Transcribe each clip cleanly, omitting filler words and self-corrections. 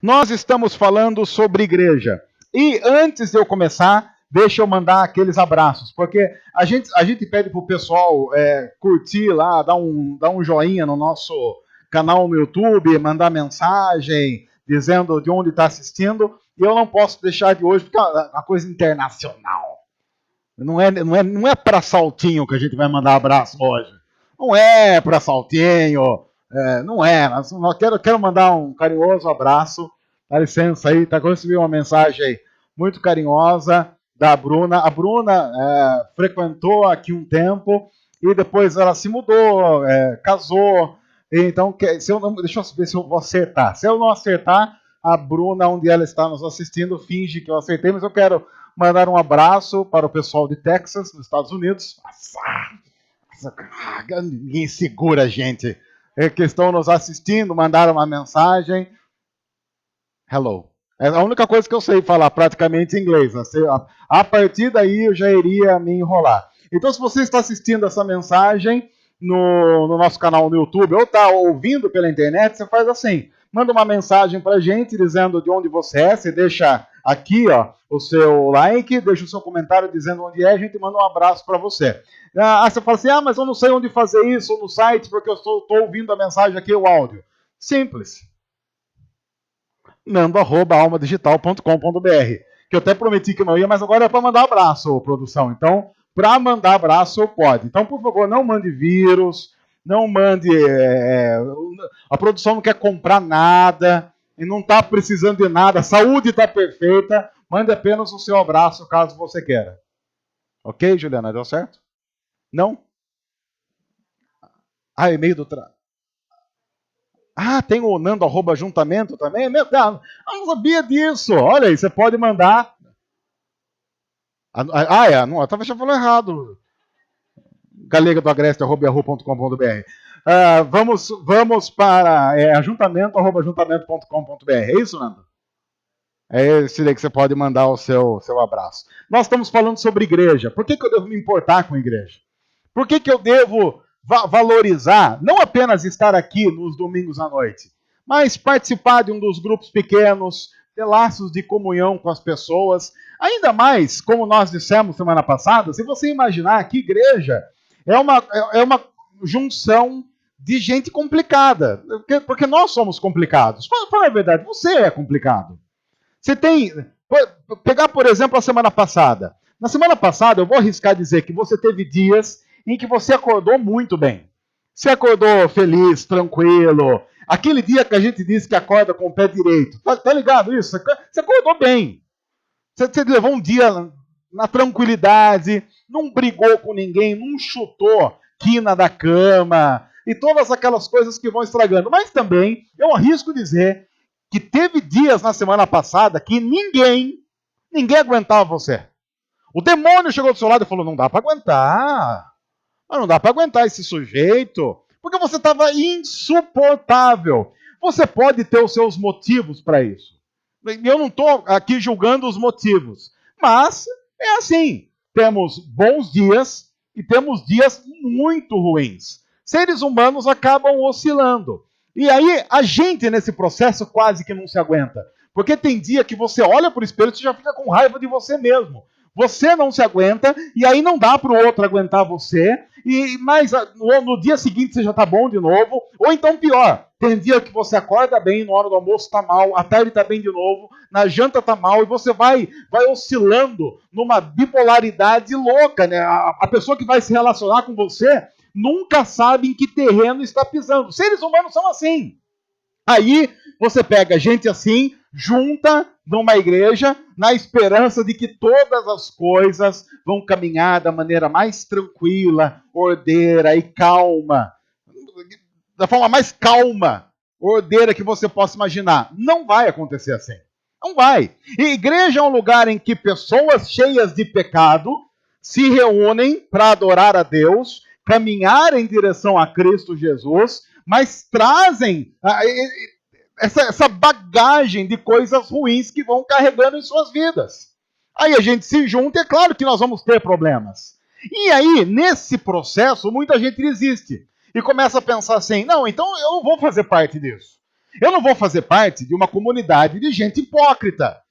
Nós estamos falando sobre igreja. E antes de eu começar, deixa eu mandar aqueles abraços, porque a gente pede para o pessoal curtir lá, dar um joinha no nosso canal no YouTube, mandar mensagem dizendo de onde está assistindo, e eu não posso deixar de hoje, porque é uma coisa internacional. Não é para Saltinho que a gente vai mandar abraço hoje. Não é para Saltinho, não é. Quero mandar um carinhoso abraço. Dá licença aí, tá? Eu recebi uma mensagem muito carinhosa da Bruna. A Bruna frequentou aqui um tempo e depois ela se mudou, casou. Então, deixa eu ver se eu vou acertar. Se eu não acertar, a Bruna, onde ela está nos assistindo, finge que eu acertei, mas eu quero mandar um abraço para o pessoal de Texas, nos Estados Unidos. Ninguém segura a gente. Que estão nos assistindo, mandaram uma mensagem. Hello. É a única coisa que eu sei falar praticamente em inglês. A partir daí eu já iria me enrolar. Então, se você está assistindo essa mensagem no nosso canal no YouTube ou está ouvindo pela internet, você faz assim. Manda uma mensagem para a gente dizendo de onde você é. Você deixa aqui o seu like, deixa o seu comentário dizendo onde é. A gente manda um abraço para você. Você fala assim, mas eu não sei onde fazer isso no site porque eu estou ouvindo a mensagem aqui, o áudio. Simples. nando@almadigital.com.br, que eu até prometi que não ia, mas agora é para mandar abraço, produção. Então, para mandar abraço, pode. Então, por favor, não mande vírus, não mande... a produção não quer comprar nada, e não está precisando de nada, a saúde está perfeita, mande apenas o seu abraço, caso você queira. Ok, Juliana, deu certo? Não? E-mail do... tem o nando@juntamento também? Meu Deus, eu não sabia disso. Olha aí, você pode mandar. Não, eu já falou errado. galega-do-agreste@yahoo.com.br. Vamos para ajuntamento@juntamento.com.br. É isso, Nando? É esse daí que você pode mandar o seu abraço. Nós estamos falando sobre igreja. Por que eu devo me importar com a igreja? Por que eu devo valorizar, não apenas estar aqui nos domingos à noite, mas participar de um dos grupos pequenos, ter laços de comunhão com as pessoas. Ainda mais, como nós dissemos semana passada, se você imaginar que igreja é uma junção de gente complicada, porque nós somos complicados. Fala a verdade, você é complicado. Você tem... Pegar, por exemplo, a semana passada. Na semana passada, eu vou arriscar dizer que você teve dias em que você acordou muito bem. Você acordou feliz, tranquilo. Aquele dia que a gente diz que acorda com o pé direito. Tá ligado isso? Você acordou bem. Você levou um dia na tranquilidade, não brigou com ninguém, não chutou quina da cama e todas aquelas coisas que vão estragando. Mas também, eu arrisco dizer que teve dias na semana passada que ninguém aguentava você. O demônio chegou do seu lado e falou, não dá para aguentar. Não dá para aguentar esse sujeito, porque você estava insuportável. Você pode ter os seus motivos para isso. Eu não estou aqui julgando os motivos, mas é assim. Temos bons dias e temos dias muito ruins. Seres humanos acabam oscilando. E aí, a gente nesse processo quase que não se aguenta. Porque tem dia que você olha para o espelho e você já fica com raiva de você mesmo. Você não se aguenta, e aí não dá para o outro aguentar você, mas no dia seguinte você já está bom de novo, ou então pior, tem dia que você acorda bem, na hora do almoço está mal, à tarde está bem de novo, na janta está mal, e você vai oscilando numa bipolaridade louca, né? A pessoa que vai se relacionar com você nunca sabe em que terreno está pisando. Seres humanos são assim. Aí você pega gente assim, junta numa igreja, na esperança de que todas as coisas vão caminhar da maneira mais tranquila, ordeira e calma. Da forma mais calma, ordeira que você possa imaginar. Não vai acontecer assim. Não vai. E igreja é um lugar em que pessoas cheias de pecado se reúnem para adorar a Deus, caminhar em direção a Cristo Jesus, mas trazem essa bagagem de coisas ruins que vão carregando em suas vidas. Aí a gente se junta e é claro que nós vamos ter problemas. E aí, nesse processo, muita gente desiste. E começa a pensar assim, não, então eu não vou fazer parte disso. Eu não vou fazer parte de uma comunidade de gente hipócrita.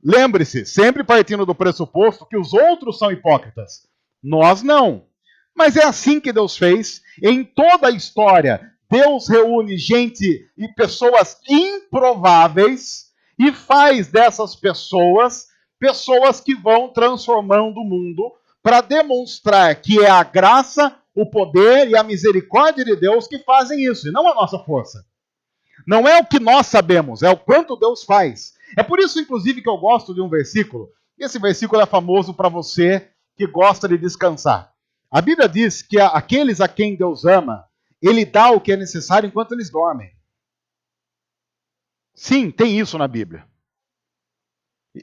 Lembre-se, sempre partindo do pressuposto que os outros são hipócritas. Nós não. Mas é assim que Deus fez. Em toda a história, Deus reúne gente e pessoas improváveis e faz dessas pessoas pessoas que vão transformando o mundo para demonstrar que é a graça, o poder e a misericórdia de Deus que fazem isso, e não a nossa força. Não é o que nós sabemos, é o quanto Deus faz. É por isso, inclusive, que eu gosto de um versículo. Esse versículo é famoso para você que gosta de descansar. A Bíblia diz que aqueles a quem Deus ama, Ele dá o que é necessário enquanto eles dormem. Sim, tem isso na Bíblia.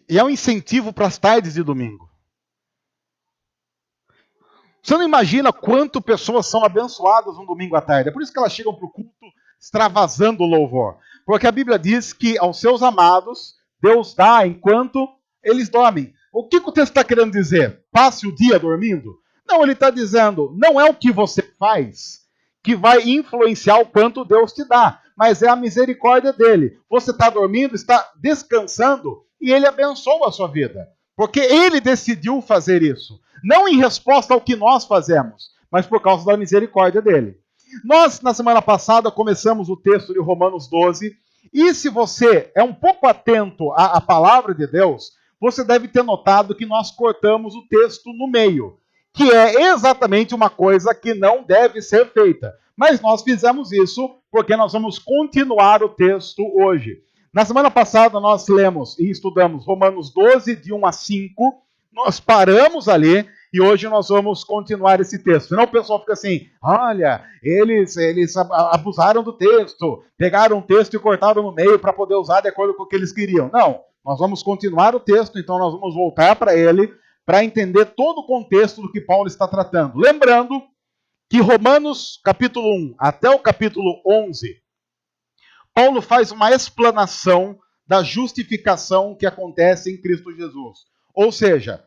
E é um incentivo para as tardes de domingo. Você não imagina quanto pessoas são abençoadas no domingo à tarde. É por isso que elas chegam para o culto extravasando o louvor. Porque a Bíblia diz que aos seus amados, Deus dá enquanto eles dormem. O que o texto está querendo dizer? Passe o dia dormindo? Não, ele está dizendo, não é o que você faz que vai influenciar o quanto Deus te dá, mas é a misericórdia dele. Você está dormindo, está descansando, e ele abençoa a sua vida. Porque ele decidiu fazer isso. Não em resposta ao que nós fazemos, mas por causa da misericórdia dele. Nós, na semana passada, começamos o texto de Romanos 12, e se você é um pouco atento à palavra de Deus, você deve ter notado que nós cortamos o texto no meio, que é exatamente uma coisa que não deve ser feita. Mas nós fizemos isso porque nós vamos continuar o texto hoje. Na semana passada nós lemos e estudamos Romanos 12, de 1 a 5, nós paramos ali e hoje nós vamos continuar esse texto. Senão o pessoal fica assim, olha, eles abusaram do texto, pegaram o texto e cortaram no meio para poder usar de acordo com o que eles queriam. Não, nós vamos continuar o texto, então nós vamos voltar para ele para entender todo o contexto do que Paulo está tratando. Lembrando que Romanos capítulo 1 até o capítulo 11, Paulo faz uma explanação da justificação que acontece em Cristo Jesus. Ou seja,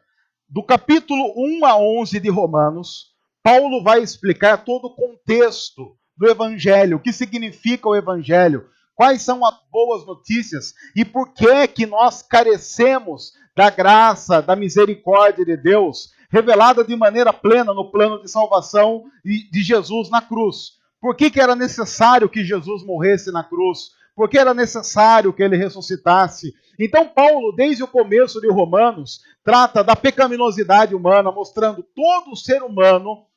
do capítulo 1 a 11 de Romanos, Paulo vai explicar todo o contexto do Evangelho, o que significa o Evangelho, quais são as boas notícias e por que nós carecemos da graça, da misericórdia de Deus, revelada de maneira plena no plano de salvação de Jesus na cruz. Por que era necessário que Jesus morresse na cruz? Por que era necessário que ele ressuscitasse? Então Paulo, desde o começo de Romanos, trata da pecaminosidade humana, mostrando todo ser humano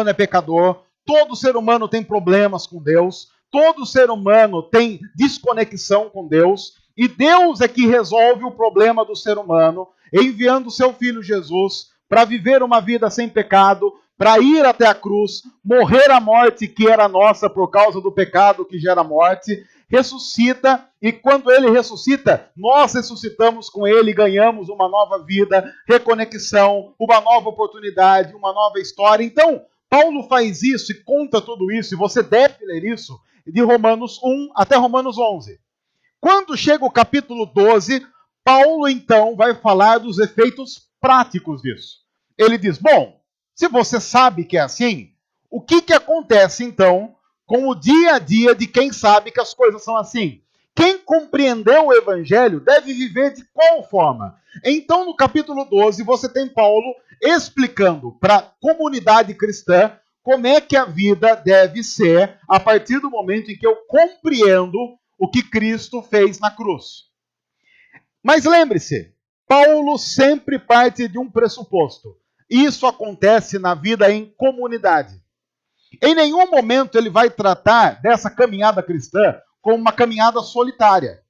é pecador, todo ser humano tem problemas com Deus, todo ser humano tem desconexão com Deus, e Deus é que resolve o problema do ser humano, enviando o seu Filho Jesus para viver uma vida sem pecado, para ir até a cruz, morrer a morte que era nossa por causa do pecado que gera morte, ressuscita, e quando ele ressuscita, nós ressuscitamos com ele, ganhamos uma nova vida, reconexão, uma nova oportunidade, uma nova história. Então, Paulo faz isso e conta tudo isso, e você deve ler isso, de Romanos 1 até Romanos 11. Quando chega o capítulo 12, Paulo então vai falar dos efeitos práticos disso. Ele diz, bom, se você sabe que é assim, o que acontece então com o dia a dia de quem sabe que as coisas são assim? Quem compreendeu o Evangelho deve viver de qual forma? Então, no capítulo 12, você tem Paulo explicando para a comunidade cristã como é que a vida deve ser a partir do momento em que eu compreendo o que Cristo fez na cruz. Mas lembre-se, Paulo sempre parte de um pressuposto. Isso acontece na vida em comunidade. Em nenhum momento ele vai tratar dessa caminhada cristã como uma caminhada solitária.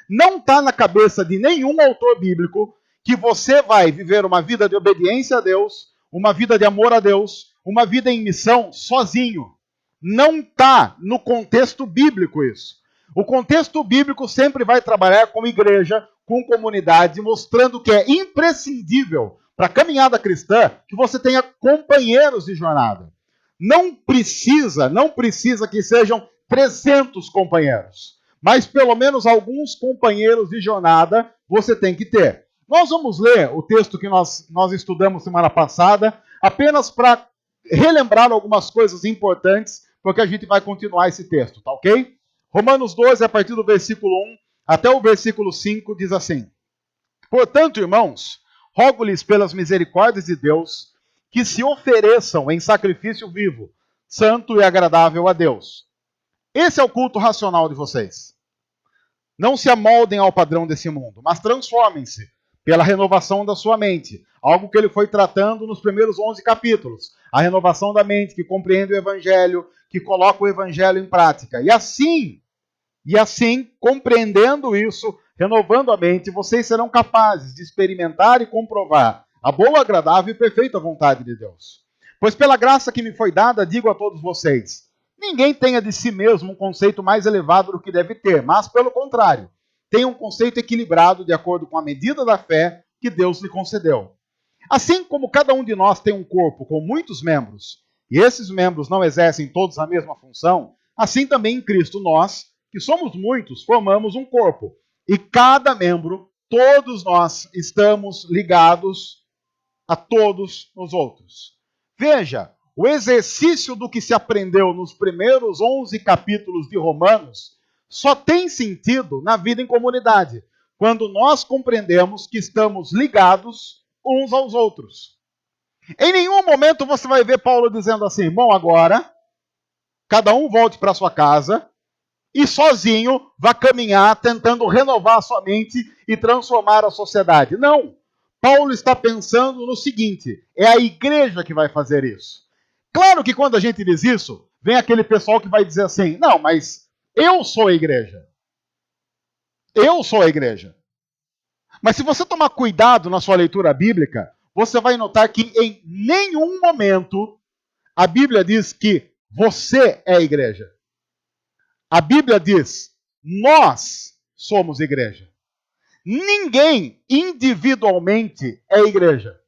Não está na cabeça de nenhum autor bíblico que você vai viver uma vida de obediência a Deus, uma vida de amor a Deus, uma vida em missão sozinho. Não está no contexto bíblico isso. O contexto bíblico sempre vai trabalhar com igreja, com comunidade, mostrando que é imprescindível para a caminhada cristã que você tenha companheiros de jornada. Não precisa que sejam 300 companheiros, mas pelo menos alguns companheiros de jornada você tem que ter. Nós vamos ler o texto que nós estudamos semana passada, apenas para relembrar algumas coisas importantes, porque a gente vai continuar esse texto, tá ok? Romanos 12, a partir do versículo 1 até o versículo 5, diz assim: Portanto, irmãos, rogo-lhes pelas misericórdias de Deus que se ofereçam em sacrifício vivo, santo e agradável a Deus. Esse é o culto racional de vocês. Não se amoldem ao padrão desse mundo, mas transformem-se pela renovação da sua mente. Algo que ele foi tratando nos primeiros 11 capítulos. A renovação da mente, que compreende o evangelho, que coloca o evangelho em prática. E assim, compreendendo isso, renovando a mente, vocês serão capazes de experimentar e comprovar a boa, agradável e perfeita vontade de Deus. Pois pela graça que me foi dada, digo a todos vocês, ninguém tenha de si mesmo um conceito mais elevado do que deve ter, mas, pelo contrário, tenha um conceito equilibrado de acordo com a medida da fé que Deus lhe concedeu. Assim como cada um de nós tem um corpo com muitos membros, e esses membros não exercem todos a mesma função, assim também em Cristo nós, que somos muitos, formamos um corpo. E cada membro, todos nós, estamos ligados a todos os outros. Veja, o exercício do que se aprendeu nos primeiros 11 capítulos de Romanos só tem sentido na vida em comunidade, quando nós compreendemos que estamos ligados uns aos outros. Em nenhum momento você vai ver Paulo dizendo assim: bom, agora, cada um volte para sua casa e sozinho vá caminhar tentando renovar a sua mente e transformar a sociedade. Não. Paulo está pensando no seguinte: é a igreja que vai fazer isso. Claro que quando a gente diz isso, vem aquele pessoal que vai dizer assim: não, mas eu sou a igreja. Eu sou a igreja. Mas se você tomar cuidado na sua leitura bíblica, você vai notar que em nenhum momento a Bíblia diz que você é a igreja. A Bíblia diz: nós somos igreja. Ninguém individualmente é igreja.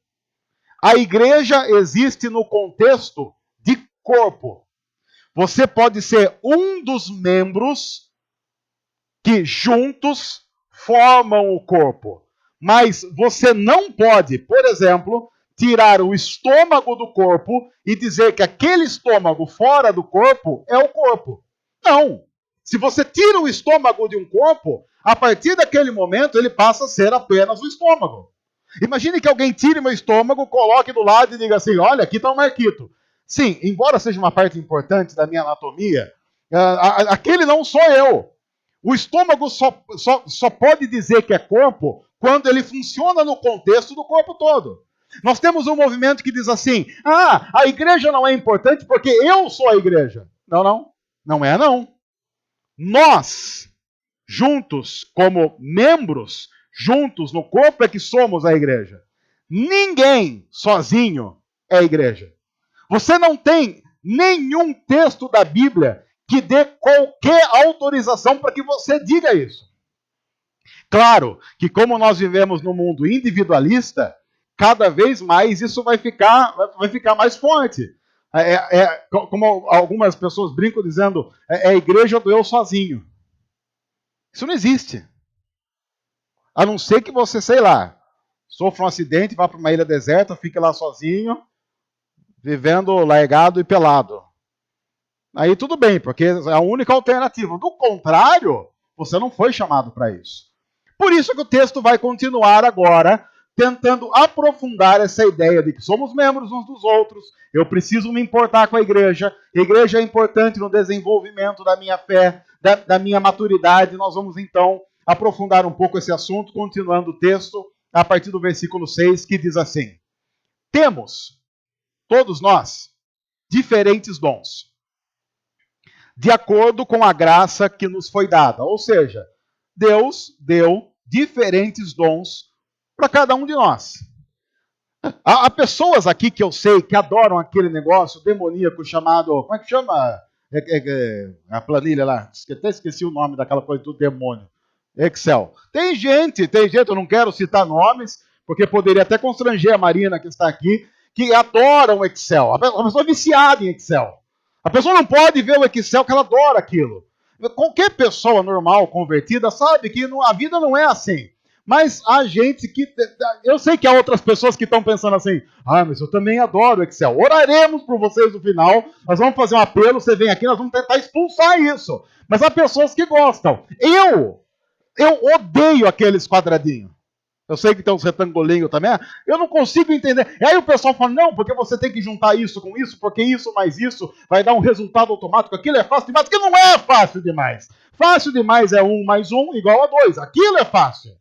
A igreja existe no contexto de corpo. Você pode ser um dos membros que juntos formam o corpo. Mas você não pode, por exemplo, tirar o estômago do corpo e dizer que aquele estômago fora do corpo é o corpo. Não. Se você tira o estômago de um corpo, a partir daquele momento ele passa a ser apenas o estômago. Imagine que alguém tire meu estômago, coloque do lado e diga assim: olha, aqui está o Marquito. Sim, embora seja uma parte importante da minha anatomia, aquele não sou eu. O estômago só pode dizer que é corpo quando ele funciona no contexto do corpo todo. Nós temos um movimento que diz assim: a igreja não é importante porque eu sou a igreja. Não é não. Nós, juntos, como membros, juntos no corpo é que somos a igreja. Ninguém sozinho é a igreja. Você não tem nenhum texto da Bíblia que dê qualquer autorização para que você diga isso. Claro que como nós vivemos num mundo individualista, cada vez mais isso vai ficar mais forte. Como algumas pessoas brincam dizendo, é a igreja do eu sozinho. Isso não existe. A não ser que você, sei lá, sofra um acidente, vá para uma ilha deserta, fique lá sozinho, vivendo largado e pelado. Aí tudo bem, porque é a única alternativa. Do contrário, você não foi chamado para isso. Por isso que o texto vai continuar agora, tentando aprofundar essa ideia de que somos membros uns dos outros, eu preciso me importar com a igreja é importante no desenvolvimento da minha fé, da minha maturidade. Nós vamos então aprofundar um pouco esse assunto, continuando o texto, a partir do versículo 6, que diz assim: temos, todos nós, diferentes dons, de acordo com a graça que nos foi dada. Ou seja, Deus deu diferentes dons para cada um de nós. Há pessoas aqui que eu sei que adoram aquele negócio demoníaco chamado... Como é que chama a planilha lá? Até esqueci o nome daquela coisa do demônio. Excel. Tem gente, eu não quero citar nomes, porque poderia até constranger a Marina que está aqui, que adoram o Excel. A pessoa é viciada em Excel. A pessoa não pode ver o Excel, que ela adora aquilo. Qualquer pessoa normal, convertida, sabe que a vida não é assim. Mas há gente que... Eu sei que há outras pessoas que estão pensando assim, mas eu também adoro Excel. Oraremos por vocês no final, nós vamos fazer um apelo, você vem aqui, nós vamos tentar expulsar isso. Mas há pessoas que gostam. Eu odeio aqueles quadradinhos. Eu sei que tem uns retangulinhos também. Eu não consigo entender. E aí o pessoal fala, não, porque você tem que juntar isso com isso, porque isso mais isso vai dar um resultado automático. Aquilo é fácil demais. Aquilo não é fácil demais. Fácil demais é 1 mais 1 igual a 2. Aquilo é fácil.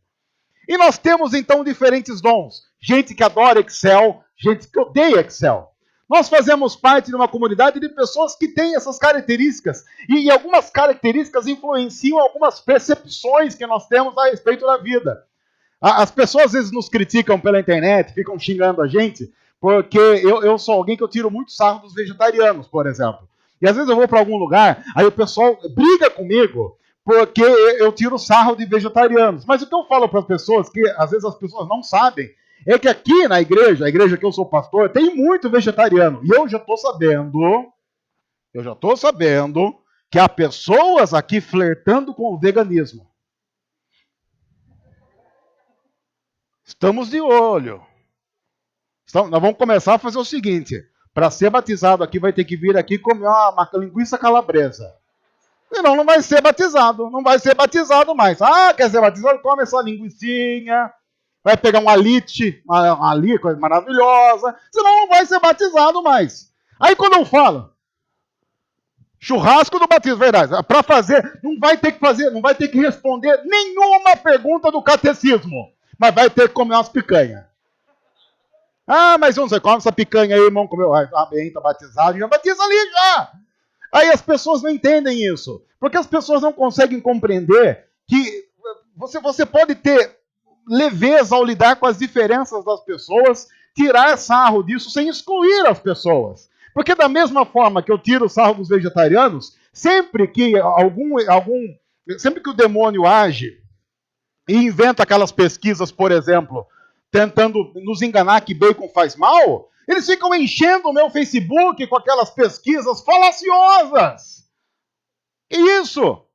E nós temos, então, diferentes dons. Gente que adora Excel, gente que odeia Excel. Nós fazemos parte de uma comunidade de pessoas que têm essas características. E algumas características influenciam algumas percepções que nós temos a respeito da vida. As pessoas às vezes nos criticam pela internet, ficam xingando a gente, porque eu sou alguém que eu tiro muito sarro dos vegetarianos, por exemplo. E às vezes eu vou para algum lugar, aí o pessoal briga comigo, porque eu tiro sarro de vegetarianos. Mas o que eu falo para as pessoas, que às vezes as pessoas não sabem, é que aqui na igreja, a igreja que eu sou pastor, tem muito vegetariano. E eu já estou sabendo que há pessoas aqui flertando com o veganismo. Estamos de olho. Então, nós vamos começar a fazer o seguinte. Para ser batizado aqui, vai ter que vir aqui comer uma linguiça calabresa. Senão não vai ser batizado. Não vai ser batizado mais. Quer ser batizado? Come essa linguicinha. Vai pegar um alite, uma coisa maravilhosa. Senão não vai ser batizado mais. Aí quando eu falo, churrasco do batismo, verdade. Para fazer, não vai ter que responder nenhuma pergunta do catecismo. Mas vai ter que comer umas picanhas. Mas você come essa picanha aí, irmão, comeu. Bem, tá batizado, já batiza ali já. Aí as pessoas não entendem isso. Porque as pessoas não conseguem compreender que você pode ter leveza ao lidar com as diferenças das pessoas, tirar sarro disso sem excluir as pessoas. Porque da mesma forma que eu tiro o sarro dos vegetarianos, sempre que o demônio age e inventa aquelas pesquisas, por exemplo, tentando nos enganar que bacon faz mal, eles ficam enchendo o meu Facebook com aquelas pesquisas falaciosas. Que isso?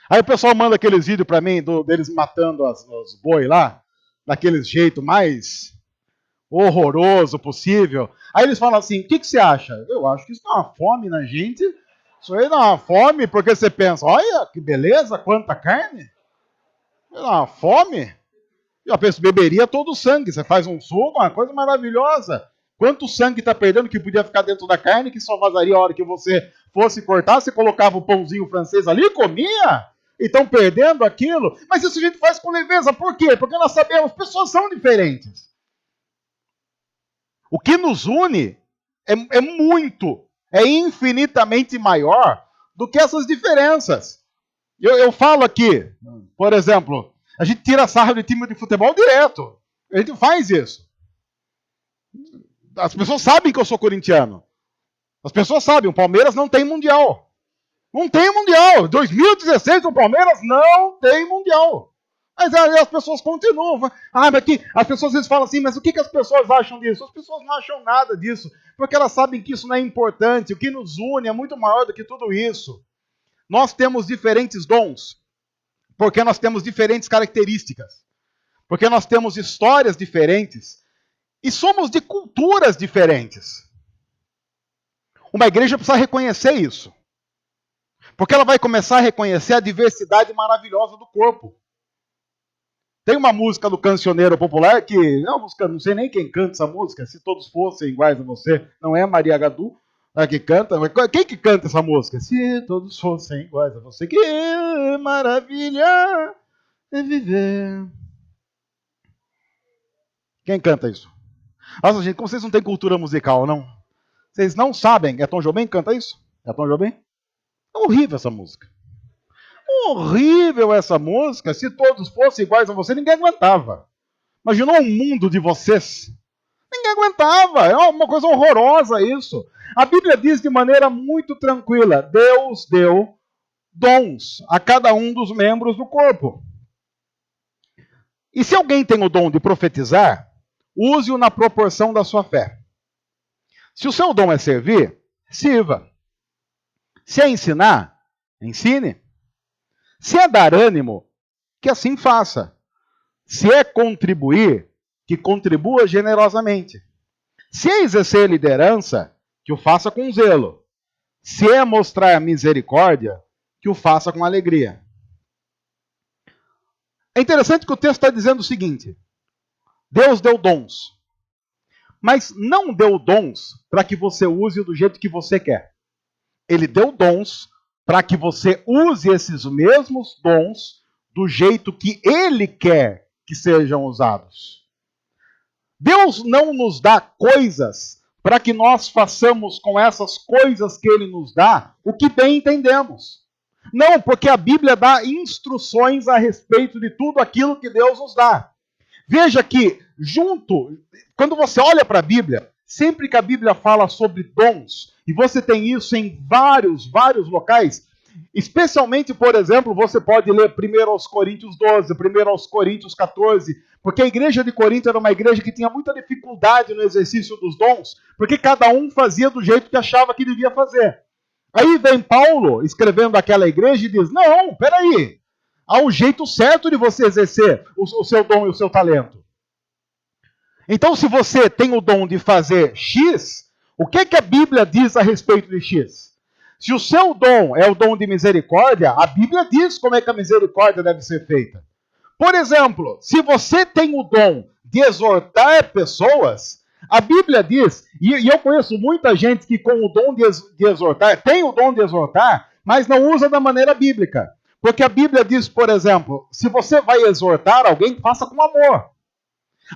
Aí o pessoal manda aqueles vídeos para mim, deles matando os boi lá, daquele jeito mais horroroso possível. Aí eles falam assim, o que você acha? Eu acho que isso dá uma fome na gente. Isso aí dá uma fome, porque você pensa, olha que beleza, quanta carne. Dá uma fome. Eu penso, beberia todo o sangue. Você faz um suco, uma coisa maravilhosa. Quanto sangue está perdendo que podia ficar dentro da carne, que só vazaria a hora que você fosse cortar, você colocava o pãozinho francês ali e comia? E estão perdendo aquilo. Mas isso a gente faz com leveza. Por quê? Porque nós sabemos, pessoas são diferentes. O que nos une é infinitamente maior do que essas diferenças. Eu falo aqui, por exemplo, a gente tira sarro de time de futebol direto. A gente faz isso. As pessoas sabem que eu sou corintiano. As pessoas sabem, o Palmeiras não tem mundial. Não tem mundial. 2016 o Palmeiras não tem mundial. Mas aí as pessoas continuam. Mas que as pessoas às vezes falam assim, mas o que as pessoas acham disso? As pessoas não acham nada disso, porque elas sabem que isso não é importante. O que nos une é muito maior do que tudo isso. Nós temos diferentes dons, porque nós temos diferentes características, porque nós temos histórias diferentes e somos de culturas diferentes. Uma igreja precisa reconhecer isso, porque ela vai começar a reconhecer a diversidade maravilhosa do corpo. Tem uma música do cancioneiro popular que, não sei nem quem canta essa música, se todos fossem iguais a você, não é Maria Gadu que canta, mas quem que canta essa música? Se todos fossem iguais a você, que maravilha é viver. Quem canta isso? Nossa, gente, como vocês não têm cultura musical, não? Vocês não sabem, é Tom Jobim que canta isso? É Tom Jobim? É horrível essa música. Horrível essa música. Se todos fossem iguais a você, ninguém aguentava. Imaginou um mundo de vocês? Ninguém aguentava. É uma coisa horrorosa isso. A Bíblia diz de maneira muito tranquila: Deus deu dons a cada um dos membros do corpo. E se alguém tem o dom de profetizar, use-o na proporção da sua fé. Se o seu dom é servir, sirva. Se é ensinar, ensine. Se é dar ânimo, que assim faça. Se é contribuir, que contribua generosamente. Se é exercer liderança, que o faça com zelo. Se é mostrar misericórdia, que o faça com alegria. É interessante que o texto está dizendo o seguinte: Deus deu dons, mas não deu dons para que você use do jeito que você quer. Ele deu dons para que você use esses mesmos dons do jeito que Ele quer que sejam usados. Deus não nos dá coisas para que nós façamos com essas coisas que Ele nos dá o que bem entendemos. Não, porque a Bíblia dá instruções a respeito de tudo aquilo que Deus nos dá. Veja que, quando você olha para a Bíblia, sempre que a Bíblia fala sobre dons, e você tem isso em vários locais, especialmente, por exemplo, você pode ler 1 aos Coríntios 12, 1 aos Coríntios 14, porque a igreja de Corinto era uma igreja que tinha muita dificuldade no exercício dos dons, porque cada um fazia do jeito que achava que devia fazer. Aí vem Paulo escrevendo aquela igreja e diz: não, peraí, há um jeito certo de você exercer o seu dom e o seu talento. Então, se você tem o dom de fazer X, o que a Bíblia diz a respeito de X? Se o seu dom é o dom de misericórdia, a Bíblia diz como é que a misericórdia deve ser feita. Por exemplo, se você tem o dom de exortar pessoas, a Bíblia diz, e eu conheço muita gente que com o dom de exortar, tem o dom de exortar, mas não usa da maneira bíblica. Porque a Bíblia diz, por exemplo, se você vai exortar alguém, faça com amor.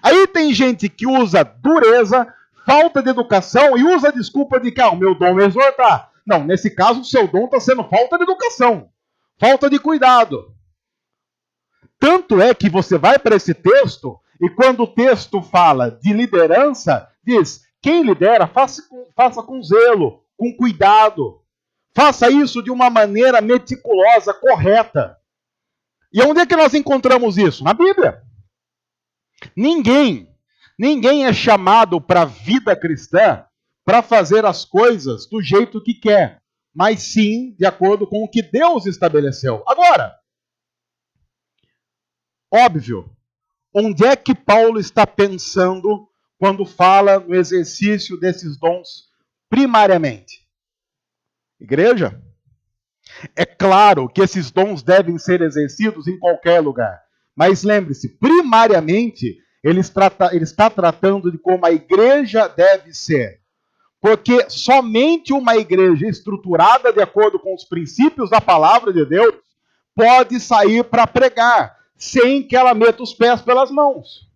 Aí tem gente que usa dureza, falta de educação e usa a desculpa de que o meu dom é exortar. Não, nesse caso o seu dom está sendo falta de educação, falta de cuidado. Tanto é que você vai para esse texto e quando o texto fala de liderança, diz, quem lidera, faça com zelo, com cuidado. Faça isso de uma maneira meticulosa, correta. E onde é que nós encontramos isso? Na Bíblia. Ninguém é chamado para a vida cristã para fazer as coisas do jeito que quer, mas sim de acordo com o que Deus estabeleceu. Agora, óbvio, onde é que Paulo está pensando quando fala no exercício desses dons primariamente? Igreja? É claro que esses dons devem ser exercidos em qualquer lugar. Mas lembre-se, primariamente, ele está tratando de como a igreja deve ser. Porque somente uma igreja estruturada de acordo com os princípios da palavra de Deus pode sair para pregar, sem que ela meta os pés pelas mãos.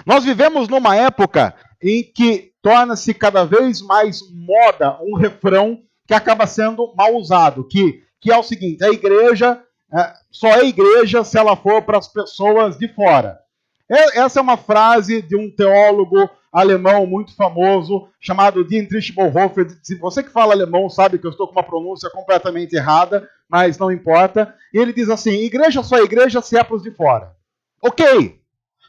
Nós vivemos numa época em que torna-se cada vez mais moda um refrão que acaba sendo mal usado, que é o seguinte: a igreja só é igreja se ela for para as pessoas de fora. Essa é uma frase de um teólogo alemão muito famoso, chamado Dietrich Bonhoeffer. Se você que fala alemão sabe que eu estou com uma pronúncia completamente errada, mas não importa. E ele diz assim: igreja só é igreja se é para os de fora. Ok,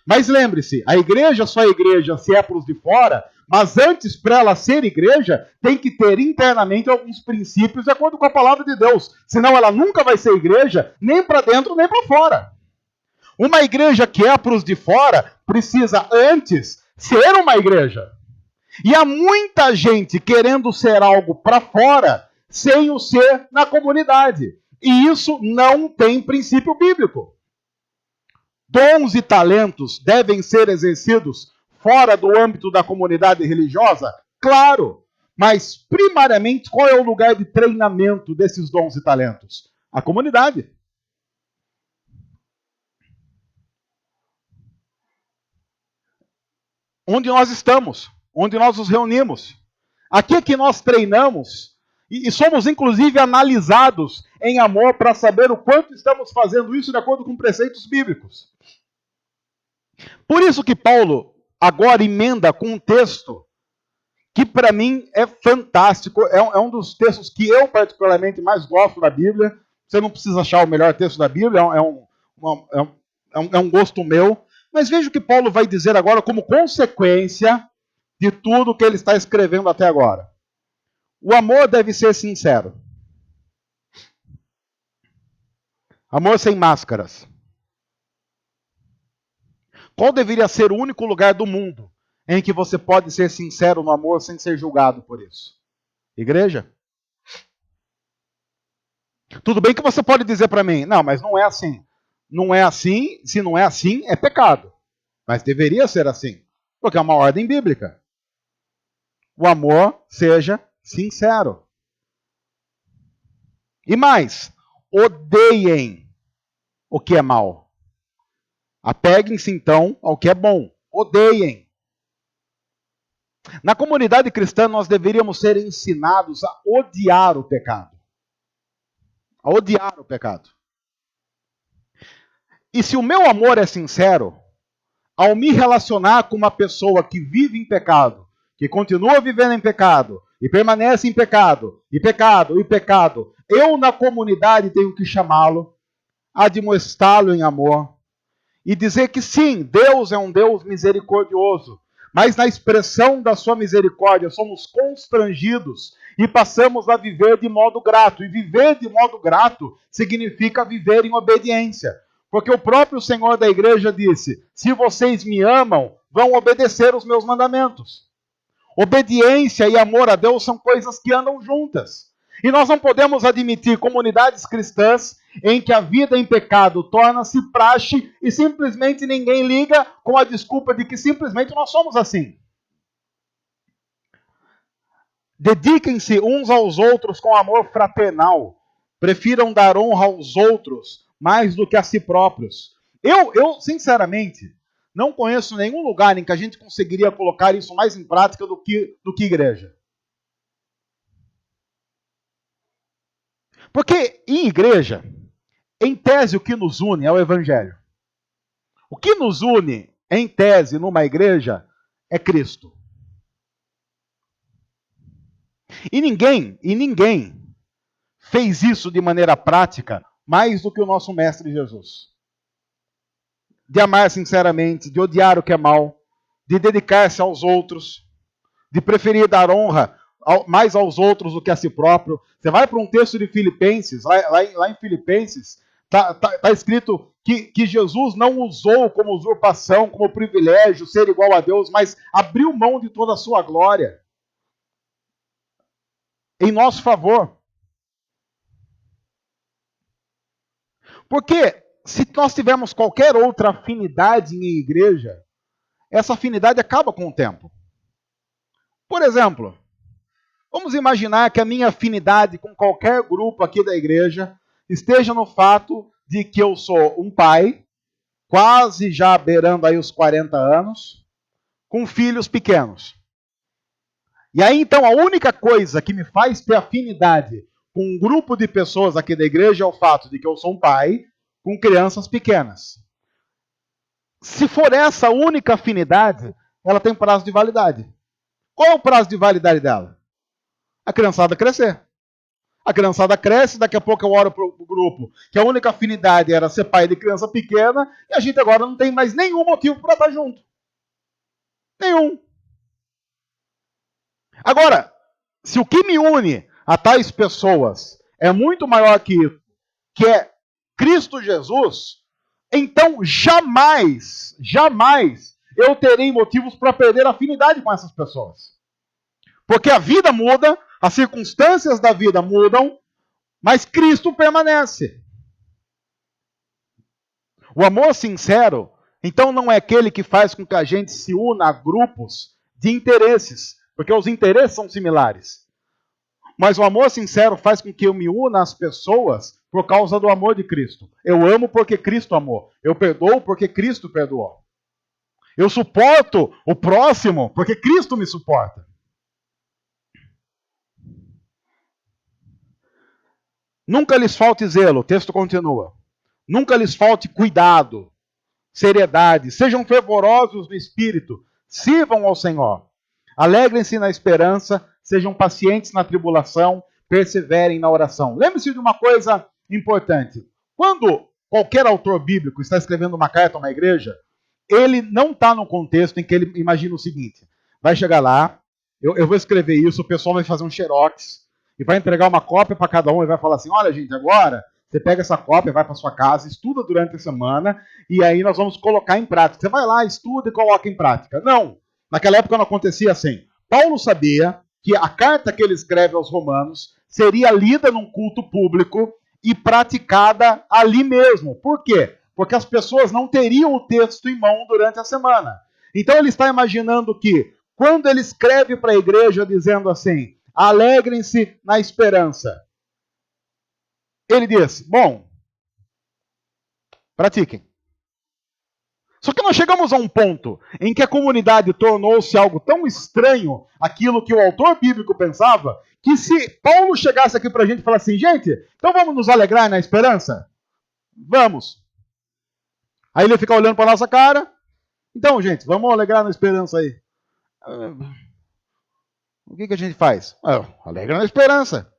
mas lembre-se, a igreja só é igreja se é para os de fora, mas antes, para ela ser igreja, tem que ter internamente alguns princípios de acordo com a palavra de Deus. Senão ela nunca vai ser igreja, nem para dentro, nem para fora. Uma igreja que é para os de fora precisa antes ser uma igreja. E há muita gente querendo ser algo para fora sem o ser na comunidade. E isso não tem princípio bíblico. Dons e talentos devem ser exercidos fora do âmbito da comunidade religiosa? Claro. Mas, primariamente, qual é o lugar de treinamento desses dons e talentos? A comunidade. Onde nós estamos, onde nós nos reunimos. Aqui é que nós treinamos e somos, inclusive, analisados em amor para saber o quanto estamos fazendo isso de acordo com preceitos bíblicos. Por isso que Paulo agora emenda com um texto que, para mim, é fantástico. É um dos textos que eu, particularmente, mais gosto da Bíblia. Você não precisa achar o melhor texto da Bíblia, é um gosto meu. Mas veja o que Paulo vai dizer agora como consequência de tudo que ele está escrevendo até agora. O amor deve ser sincero. Amor sem máscaras. Qual deveria ser o único lugar do mundo em que você pode ser sincero no amor sem ser julgado por isso? Igreja? Tudo bem que você pode dizer para mim, não, mas não é assim. Não é assim, se não é assim, é pecado. Mas deveria ser assim, porque é uma ordem bíblica. O amor seja sincero. E mais, odeiem o que é mal. Apeguem-se então ao que é bom. Odeiem. Na comunidade cristã, nós deveríamos ser ensinados a odiar o pecado. A odiar o pecado. E se o meu amor é sincero, ao me relacionar com uma pessoa que vive em pecado, que continua vivendo em pecado, e permanece em pecado, e pecado, e pecado, eu na comunidade tenho que chamá-lo, admoestá-lo em amor, e dizer que sim, Deus é um Deus misericordioso, mas na expressão da sua misericórdia somos constrangidos e passamos a viver de modo grato. E viver de modo grato significa viver em obediência. Porque o próprio Senhor da igreja disse, se vocês me amam, vão obedecer os meus mandamentos. Obediência e amor a Deus são coisas que andam juntas. E nós não podemos admitir comunidades cristãs em que a vida em pecado torna-se praxe e simplesmente ninguém liga com a desculpa de que simplesmente nós somos assim. Dediquem-se uns aos outros com amor fraternal. Prefiram dar honra aos outros mais do que a si próprios. Eu sinceramente, não conheço nenhum lugar em que a gente conseguiria colocar isso mais em prática do que igreja. Porque em igreja, em tese, o que nos une é o Evangelho. O que nos une, em tese, numa igreja, é Cristo. E ninguém fez isso de maneira prática mais do que o nosso Mestre Jesus. De amar sinceramente, de odiar o que é mal, de dedicar-se aos outros, de preferir dar honra mais aos outros do que a si próprio. Você vai para um texto de Filipenses, lá em Filipenses, está escrito que Jesus não usou como usurpação, como privilégio, ser igual a Deus, mas abriu mão de toda a sua glória em nosso favor. Porque se nós tivermos qualquer outra afinidade em igreja, essa afinidade acaba com o tempo. Por exemplo, vamos imaginar que a minha afinidade com qualquer grupo aqui da igreja esteja no fato de que eu sou um pai, quase já beirando aí os 40 anos, com filhos pequenos. E aí, então, a única coisa que me faz ter afinidade com um grupo de pessoas aqui da igreja é o fato de que eu sou um pai com crianças pequenas. Se for essa única afinidade, ela tem prazo de validade. Qual é o prazo de validade dela? A criançada crescer. A criançada cresce, daqui a pouco eu oro para o grupo, que a única afinidade era ser pai de criança pequena, e a gente agora não tem mais nenhum motivo para estar junto. Nenhum. Agora, se o que me une a tais pessoas é muito maior que isso, que é Cristo Jesus, então jamais eu terei motivos para perder afinidade com essas pessoas. Porque a vida muda, as circunstâncias da vida mudam, mas Cristo permanece. O amor sincero, então, não é aquele que faz com que a gente se una a grupos de interesses, porque os interesses são similares. Mas o amor sincero faz com que eu me una às pessoas por causa do amor de Cristo. Eu amo porque Cristo amou. Eu perdoo porque Cristo perdoou. Eu suporto o próximo porque Cristo me suporta. Nunca lhes falte zelo, o texto continua. Nunca lhes falte cuidado, seriedade. Sejam fervorosos no espírito, sirvam ao Senhor. Alegrem-se na esperança, sejam pacientes na tribulação, perseverem na oração. Lembre-se de uma coisa importante. Quando qualquer autor bíblico está escrevendo uma carta a uma igreja, ele não está no contexto em que ele imagina o seguinte: vai chegar lá, eu vou escrever isso, o pessoal vai fazer um xerox, e vai entregar uma cópia para cada um e vai falar assim, olha gente, agora Você pega essa cópia, vai para sua casa, estuda durante a semana, e aí nós vamos colocar em prática. Você vai lá, estuda e coloca em prática. Não, naquela época não acontecia assim. Paulo sabia que a carta que ele escreve aos romanos seria lida num culto público e praticada ali mesmo. Por quê? Porque as pessoas não teriam o texto em mão durante a semana. Então ele está imaginando que, quando ele escreve para a igreja dizendo assim, alegrem-se na esperança, ele diz, bom, pratiquem. Só que nós chegamos a um ponto em que a comunidade tornou-se algo tão estranho, aquilo que o autor bíblico pensava, que se Paulo chegasse aqui para a gente e falasse assim, gente, então vamos nos alegrar na esperança? Vamos. Aí ele fica olhando para a nossa cara, então, gente, vamos alegrar na esperança aí. O que a gente faz? Alegra na esperança.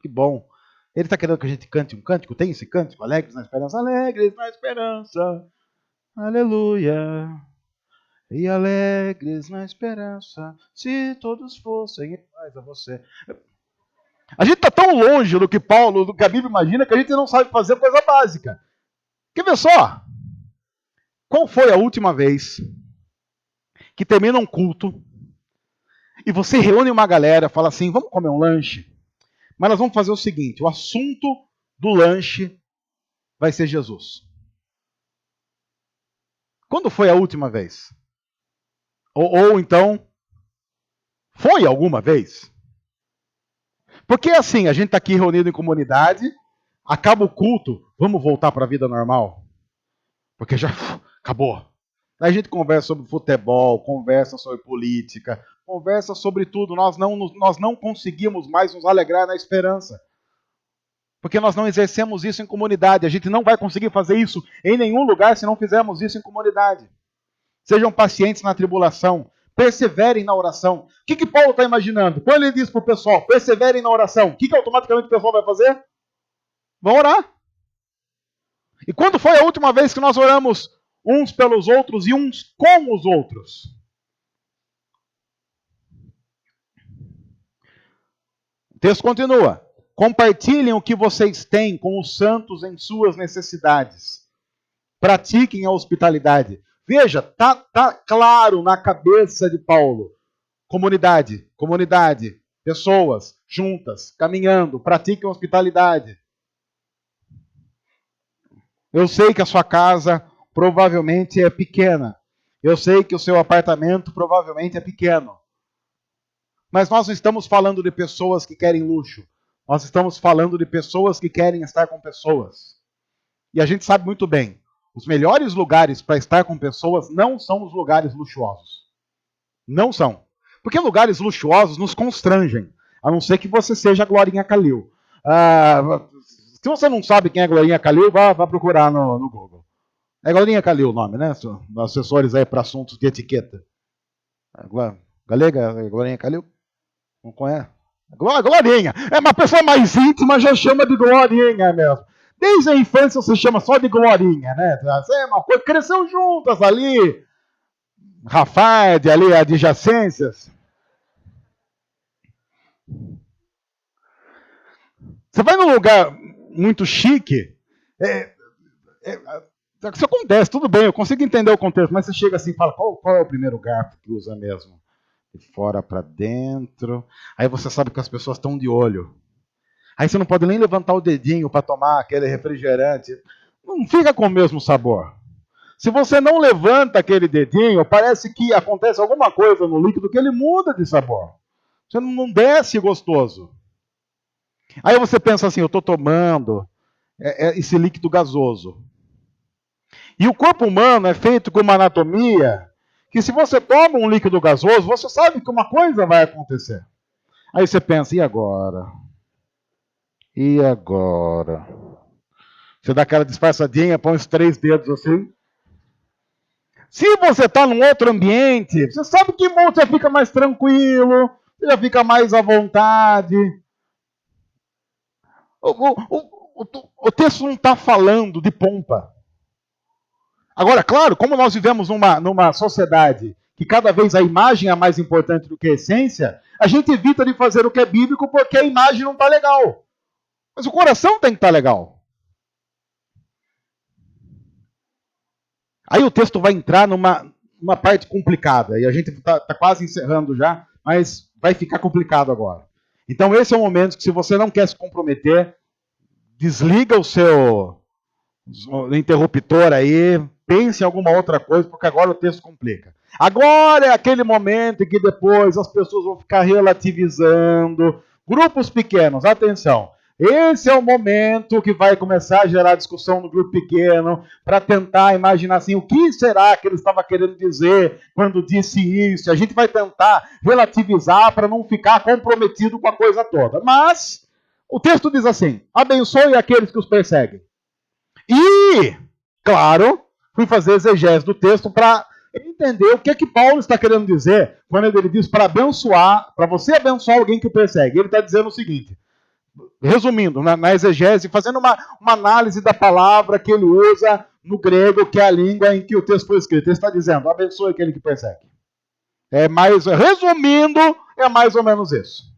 Que bom. Ele está querendo que a gente cante um cântico? Tem esse cântico? Alegres na esperança? Alegres na esperança. Aleluia. E alegres na esperança, se todos fossem iguais a você. A gente está tão longe do que Paulo, do que a Bíblia imagina, que a gente não sabe fazer coisa básica. Quer ver só? Qual foi a última vez que termina um culto e você reúne uma galera e fala assim, vamos comer um lanche? Mas nós vamos fazer o seguinte, o assunto do lanche vai ser Jesus. Quando foi a última vez? Ou então, foi alguma vez? Porque assim, a gente está aqui reunido em comunidade, acaba o culto, vamos voltar para a vida normal? Porque já acabou. Aí a gente conversa sobre futebol, conversa sobre política, conversa sobre tudo. Nós não conseguimos mais nos alegrar na esperança. Porque nós não exercemos isso em comunidade. A gente não vai conseguir fazer isso em nenhum lugar se não fizermos isso em comunidade. Sejam pacientes na tribulação. Perseverem na oração. O que Paulo está imaginando? Quando ele diz para o pessoal, perseverem na oração, o que automaticamente o pessoal vai fazer? Vão orar. E quando foi a última vez que nós oramos uns pelos outros e uns com os outros? O texto continua. Compartilhem o que vocês têm com os santos em suas necessidades. Pratiquem a hospitalidade. Veja, tá claro na cabeça de Paulo. Comunidade, pessoas juntas, caminhando, pratiquem a hospitalidade. Eu sei que a sua casa provavelmente é pequena. Eu sei que o seu apartamento provavelmente é pequeno. Mas nós não estamos falando de pessoas que querem luxo. Nós estamos falando de pessoas que querem estar com pessoas. E a gente sabe muito bem, os melhores lugares para estar com pessoas não são os lugares luxuosos. Não são. Porque lugares luxuosos nos constrangem. A não ser que você seja Glorinha Calil. Se você não sabe quem é Glorinha Calil, vá procurar no Google. É Glorinha Calil o nome, né? Assessores aí para assuntos de etiqueta. Galega, Glorinha Calil? Não conhece? Glorinha. É uma pessoa mais íntima, já chama de Glorinha mesmo. Desde a infância você chama só de Glorinha, né? É uma coisa, cresceu juntas ali. Rafard, ali, adjacências. Você vai num lugar muito chique, isso acontece, tudo bem, eu consigo entender o contexto, mas você chega assim e fala, qual é o primeiro garfo que usa mesmo? De fora para dentro. Aí você sabe que as pessoas estão de olho. Aí você não pode nem levantar o dedinho para tomar aquele refrigerante. Não fica com o mesmo sabor. Se você não levanta aquele dedinho, parece que acontece alguma coisa no líquido que ele muda de sabor. Você não desce gostoso. Aí você pensa assim, eu estou tomando esse líquido gasoso. E o corpo humano é feito com uma anatomia que se você toma um líquido gasoso, você sabe que uma coisa vai acontecer. Aí você pensa, e agora? E agora? Você dá aquela disfarçadinha, põe os 3 dedos assim. Se você está num outro ambiente, você sabe que você fica mais tranquilo, você já fica mais à vontade. O texto não está falando de pompa. Agora, claro, como nós vivemos numa sociedade que cada vez a imagem é mais importante do que a essência, A gente evita de fazer o que é bíblico porque a imagem não está legal. Mas o coração tem que estar legal. Aí o texto vai entrar numa parte complicada, e a gente está quase encerrando já, mas vai ficar complicado agora. Então esse é o momento que, se você não quer se comprometer, desliga o seu interruptor aí, pense em alguma outra coisa, porque agora o texto complica. Agora é aquele momento em que depois as pessoas vão ficar relativizando. Grupos pequenos, atenção. Esse é o momento que vai começar a gerar discussão no grupo pequeno, para tentar imaginar assim, o que será que ele estava querendo dizer quando disse isso? A gente vai tentar relativizar para não ficar comprometido com a coisa toda. Mas o texto diz assim: abençoe aqueles que os perseguem. E, claro, fui fazer exegese do texto para entender o que Paulo está querendo dizer quando ele diz para abençoar, para você abençoar alguém que o persegue. Ele está dizendo o seguinte, resumindo, na exegese, fazendo uma análise da palavra que ele usa no grego, que é a língua em que o texto foi escrito. Ele está dizendo, abençoe aquele que persegue. Resumindo, é mais ou menos isso.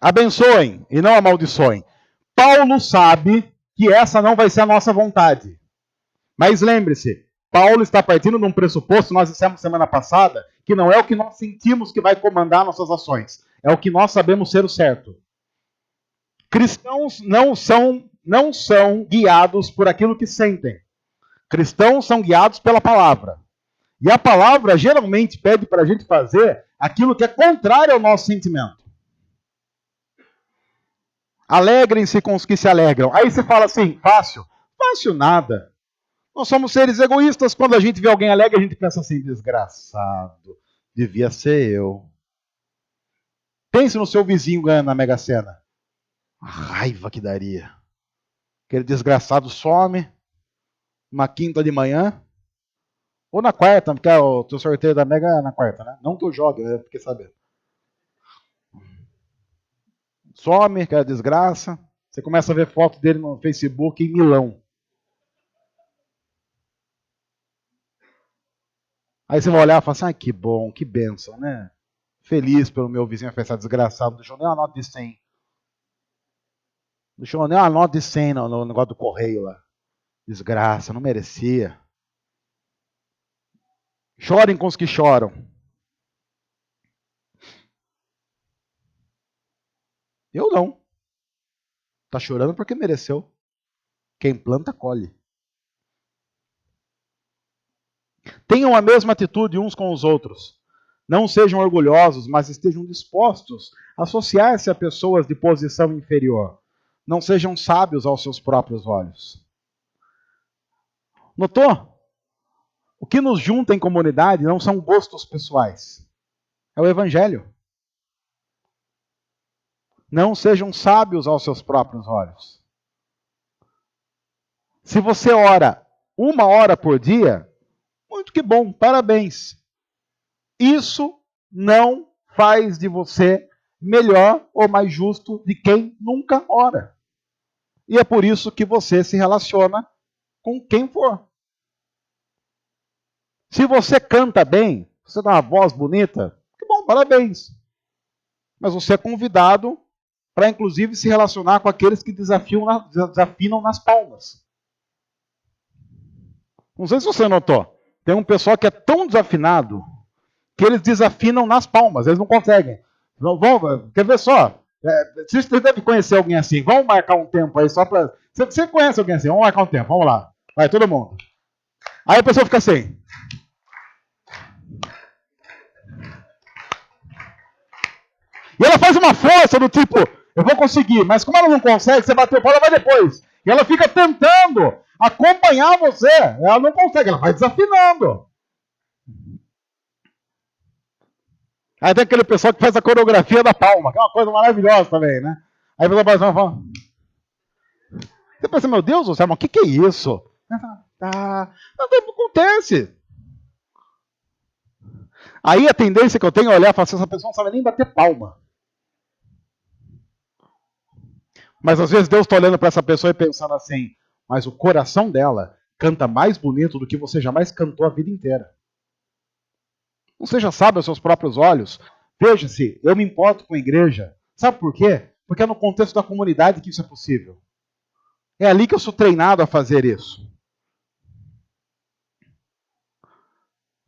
Abençoem e não amaldiçoem. Paulo sabe que essa não vai ser a nossa vontade. Mas lembre-se, Paulo está partindo de um pressuposto, nós dissemos semana passada, que não é o que nós sentimos que vai comandar nossas ações. É o que nós sabemos ser o certo. Cristãos não são guiados por aquilo que sentem. Cristãos são guiados pela palavra. E a palavra geralmente pede para a gente fazer aquilo que é contrário ao nosso sentimento. Alegrem-se com os que se alegram. Aí você fala assim, fácil? Fácil nada. Nós somos seres egoístas. Quando a gente vê alguém alegre, a gente pensa assim, desgraçado, devia ser eu. Pense no seu vizinho ganhando na Mega Sena. A raiva que daria. Aquele desgraçado some, uma quinta de manhã, ou na quarta, porque o teu sorteio da Mega é na quarta, né? Não que eu jogue, né? Porque saber. Some, aquela desgraça. Você começa a ver foto dele no Facebook em Milão. Aí você vai olhar e fala assim, ah, que bom, que bênção, né? Feliz pelo meu vizinho festa desgraçado. Não deixou nem uma nota de 100. Não deixou nem uma nota de 100 no negócio do correio lá. Desgraça, não merecia. Chorem com os que choram. Eu não. Tá chorando porque mereceu. Quem planta, colhe. Tenham a mesma atitude uns com os outros. Não sejam orgulhosos, mas estejam dispostos a associar-se a pessoas de posição inferior. Não sejam sábios aos seus próprios olhos. Notou? O que nos junta em comunidade não são gostos pessoais. É o Evangelho. Não sejam sábios aos seus próprios olhos. Se você ora 1 hora por dia, muito que bom, parabéns. Isso não faz de você melhor ou mais justo de quem nunca ora. E é por isso que você se relaciona com quem for. Se você canta bem, você dá uma voz bonita, que bom, parabéns. Mas você é convidado para, inclusive, se relacionar com aqueles que desafinam nas palmas. Não sei se você notou. Tem um pessoal que é tão desafinado que eles desafinam nas palmas. Eles não conseguem. Quer ver só? Você deve conhecer alguém assim. Vamos marcar um tempo aí só para... Você conhece alguém assim? Vamos marcar um tempo. Vamos lá. Vai, todo mundo. Aí a pessoa fica assim. E ela faz uma força do tipo, eu vou conseguir. Mas como ela não consegue, você bateu palma, vai depois. E ela fica tentando acompanhar você. Ela não consegue, ela vai desafinando. Aí tem aquele pessoal que faz a coreografia da palma, que é uma coisa maravilhosa também, né? Aí a pessoa fala, você pensa, meu Deus do céu, mas o que é isso? Tá. Não acontece. Aí a tendência que eu tenho é olhar e falar assim, essa pessoa não sabe nem bater palma. Mas às vezes Deus está olhando para essa pessoa e pensando assim, mas o coração dela canta mais bonito do que você jamais cantou a vida inteira. Não seja sábio aos seus próprios olhos. Veja-se, eu me importo com a igreja. Sabe por quê? Porque é no contexto da comunidade que isso é possível. É ali que eu sou treinado a fazer isso.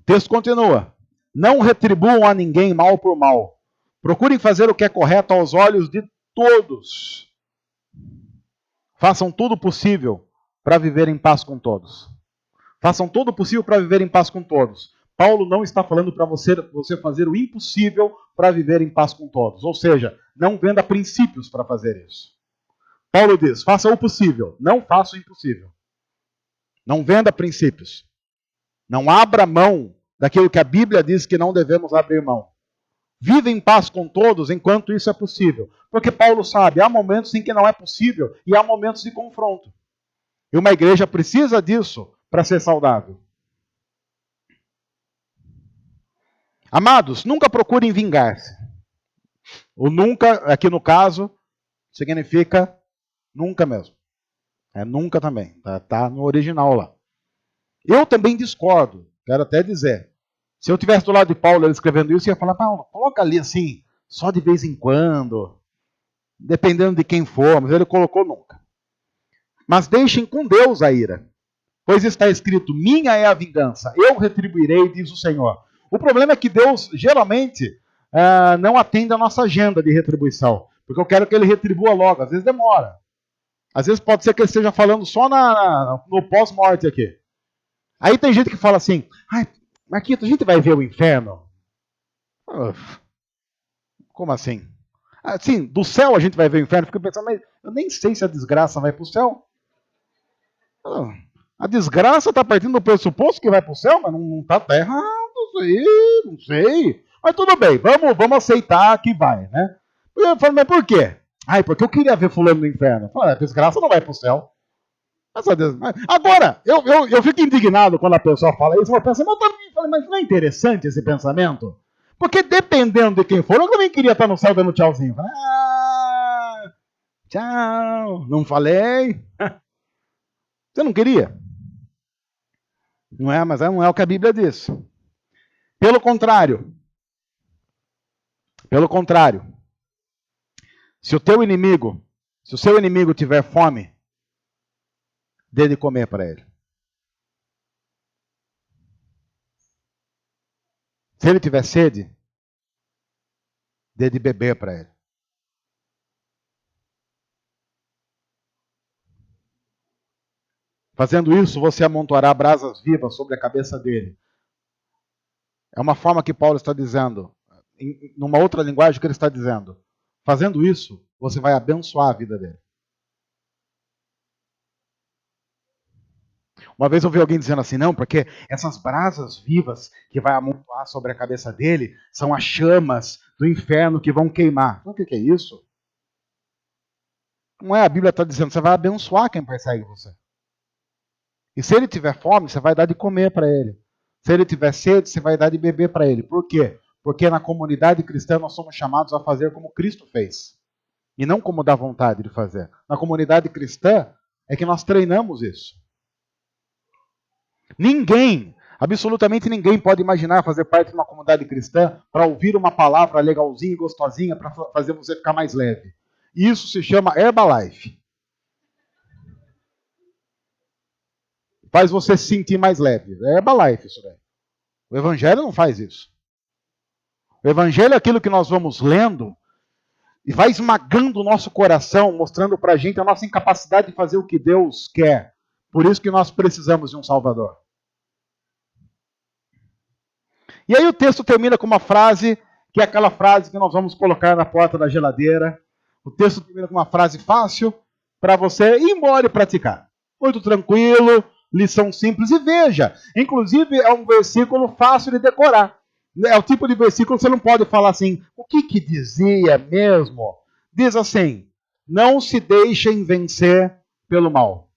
O texto continua. Não retribuam a ninguém mal por mal. Procurem fazer o que é correto aos olhos de todos. Façam tudo possível para viver em paz com todos. Façam tudo o possível para viver em paz com todos. Paulo não está falando para você fazer o impossível para viver em paz com todos. Ou seja, não venda princípios para fazer isso. Paulo diz, faça o possível, não faça o impossível. Não venda princípios. Não abra mão daquilo que a Bíblia diz que não devemos abrir mão. Viva em paz com todos enquanto isso é possível. Porque Paulo sabe, há momentos em que não é possível e há momentos de confronto. E uma igreja precisa disso para ser saudável. Amados, nunca procurem vingar-se. O nunca, aqui no caso, significa nunca mesmo. É nunca também. Tá no original lá. Eu também discordo, quero até dizer. Se eu tivesse do lado de Paulo ele escrevendo isso, eu ia falar, Paulo, coloca ali assim, só de vez em quando, dependendo de quem for, mas ele colocou nunca. Mas deixem com Deus a ira, pois está escrito, minha é a vingança, eu retribuirei, diz o Senhor. O problema é que Deus, geralmente, não atende a nossa agenda de retribuição, porque eu quero que ele retribua logo, às vezes demora. Às vezes pode ser que ele esteja falando só no pós-morte aqui. Aí tem gente que fala assim, ai, Marquito, a gente vai ver o inferno? Como assim? Assim, do céu a gente vai ver o inferno? Fico pensando, mas eu nem sei se a desgraça vai para o céu. A desgraça está partindo do pressuposto que vai para o céu, mas não está errado, não sei. Mas tudo bem, vamos aceitar que vai, né? Eu falo, mas por quê? Ai, porque eu queria ver fulano no inferno. Eu falo, a desgraça não vai para o céu. Agora, eu fico indignado quando a pessoa fala isso, eu penso, mas não é interessante esse pensamento? Porque dependendo de quem for, eu também queria estar no céu dando tchauzinho. Tchau, não falei. Você não queria? Não é, mas não é o que a Bíblia diz. Pelo contrário, se o seu inimigo tiver fome, dê de comer para ele. Se ele tiver sede, dê de beber para ele. Fazendo isso, você amontoará brasas vivas sobre a cabeça dele. É uma forma que Paulo está dizendo, numa outra linguagem que ele está dizendo. Fazendo isso, você vai abençoar a vida dele. Uma vez eu ouvi alguém dizendo assim, não, porque essas brasas vivas que vai amontoar sobre a cabeça dele são as chamas do inferno que vão queimar. O que é isso? Não é, a Bíblia está dizendo, você vai abençoar quem persegue você. E se ele tiver fome, você vai dar de comer para ele. Se ele tiver sede, você vai dar de beber para ele. Por quê? Porque na comunidade cristã nós somos chamados a fazer como Cristo fez. E não como dá vontade de fazer. Na comunidade cristã é que nós treinamos isso. Ninguém, absolutamente ninguém pode imaginar fazer parte de uma comunidade cristã para ouvir uma palavra legalzinha e gostosinha para fazer você ficar mais leve. Isso se chama Herbalife. Faz você se sentir mais leve. É Herbalife isso daí. O Evangelho não faz isso. O Evangelho é aquilo que nós vamos lendo e vai esmagando o nosso coração, mostrando para a gente a nossa incapacidade de fazer o que Deus quer. Por isso que nós precisamos de um Salvador. E aí o texto termina com uma frase, que é aquela frase que nós vamos colocar na porta da geladeira. O texto termina com uma frase fácil para você ir embora e praticar. Muito tranquilo, lição simples. E veja, inclusive é um versículo fácil de decorar. É o tipo de versículo que você não pode falar assim, o que dizia mesmo? Diz assim, não se deixem vencer pelo mal,